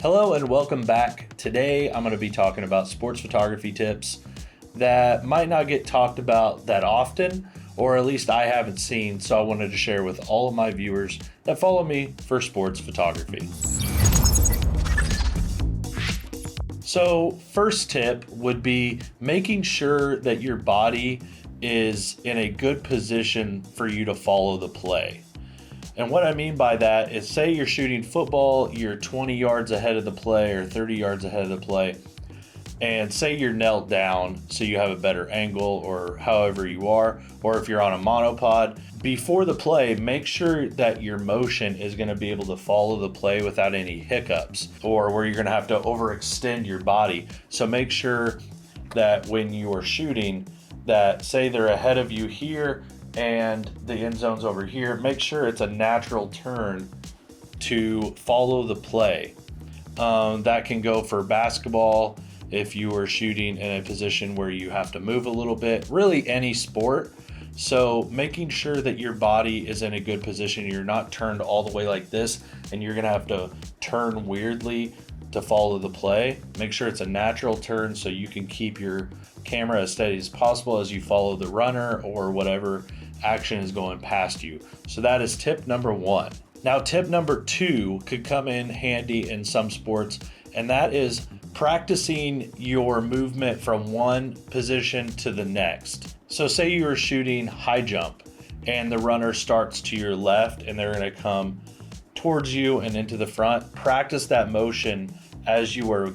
Hello and welcome back. Today I'm going to be talking about sports photography tips that might not get talked about that often, or at least I haven't seen, so I wanted to share with all of my viewers that follow me for sports photography. So first tip would be making sure that your body is in a good position for you to follow the play. And what I mean by that is, say you're shooting football, you're 20 yards ahead of the play or 30 yards ahead of the play, and say you're knelt down so you have a better angle or however you are, or if you're on a monopod. Before the play, make sure that your motion is going to be able to follow the play without any hiccups or where you're going to have to overextend your body. So make sure that when you are shooting, that say they're ahead of you here and the end zone's over here, make sure it's a natural turn to follow the play. That can go for basketball if you are shooting in a position where you have to move a little bit, really any sport. So making sure that your body is in a good position, you're not turned all the way like this and you're gonna have to turn weirdly to follow the play. Make sure it's a natural turn so you can keep your camera as steady as possible as you follow the runner or whatever action is going past you. So that is tip number one. Now tip number two could come in handy in some sports, and that is practicing your movement from one position to the next. So say you are shooting high jump and the runner starts to your left and they're going to come towards you and into the front. Practice that motion as you are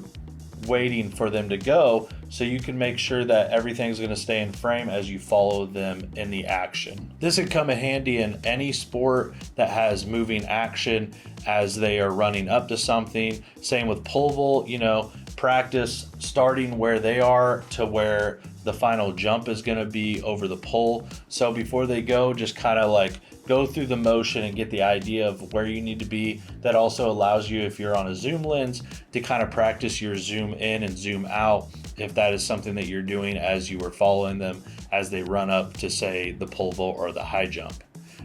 waiting for them to go, so you can make sure that everything's going to stay in frame as you follow them in the action. This would come in handy in any sport that has moving action as they are running up to something. Same with pole vault, practice starting where they are to where the final jump is going to be over the pole. So before they go, just kind of like go through the motion and get the idea of where you need to be. That also allows you, if you're on a zoom lens, to kind of practice your zoom in and zoom out if that is something that you're doing as you are following them as they run up to, say, the pole vault or the high jump.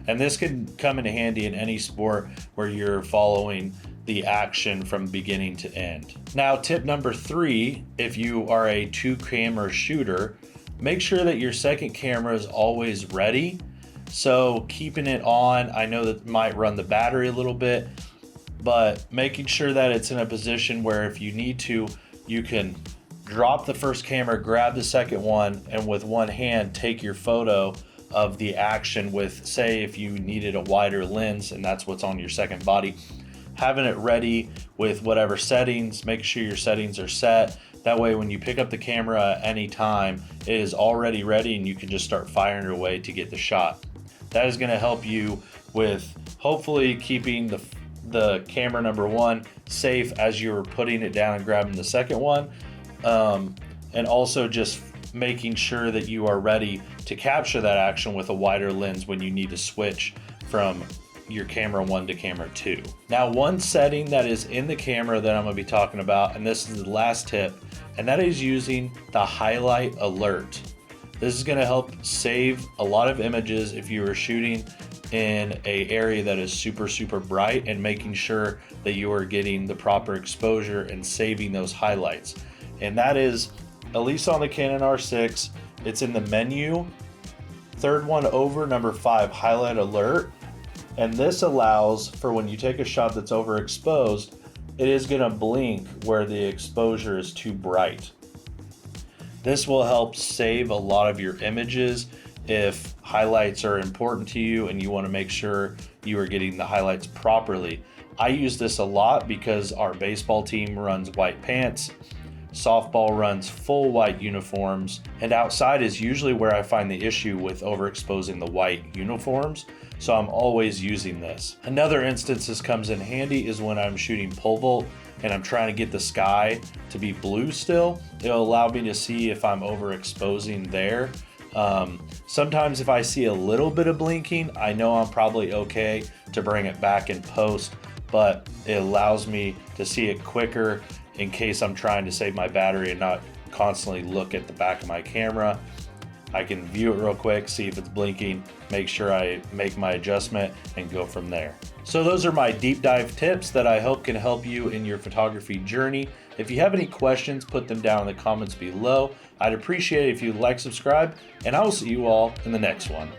And this can come in handy in any sport where you're following the action from beginning to end. Now, tip number three, if you are a two-camera shooter, make sure that your second camera is always ready. So keeping it on, I know that might run the battery a little bit, but making sure that it's in a position where if you need to, you can drop the first camera, grab the second one, and with one hand take your photo of the action with, say, if you needed a wider lens and that's what's on your second body, having it ready with whatever settings. Make sure your settings are set. That way when you pick up the camera at any time, it is already ready and you can just start firing away to get the shot. That is going to help you with hopefully keeping the camera number one safe as you're putting it down and grabbing the second one. And also just making sure that you are ready to capture that action with a wider lens when you need to switch from your camera one to camera two. Now, one setting that is in the camera that I'm going to be talking about, and this is the last tip, and that is using the highlight alert. This is going to help save a lot of images if you are shooting in an area that is super bright, and making sure that you are getting the proper exposure and saving those highlights. And that is, at least on the Canon R6, it's in the menu, third one over, number 5, highlight alert. And this allows for when you take a shot that's overexposed, it is going to blink where the exposure is too bright. This will help save a lot of your images if highlights are important to you and you want to make sure you are getting the highlights properly. I use this a lot because our baseball team runs white pants, softball runs full white uniforms, and outside is usually where I find the issue with overexposing the white uniforms. So I'm always using this. Another instance this comes in handy is when I'm shooting pole vault and I'm trying to get the sky to be blue still. It'll allow me to see if I'm overexposing there. Sometimes if I see a little bit of blinking, I know I'm probably okay to bring it back in post, but it allows me to see it quicker in case I'm trying to save my battery and not constantly look at the back of my camera. I can view it real quick, see if it's blinking, make sure I make my adjustment, and go from there. So those are my deep dive tips that I hope can help you in your photography journey. If you have any questions, put them down in the comments below. I'd appreciate it if you'd like, subscribe, and I will see you all in the next one.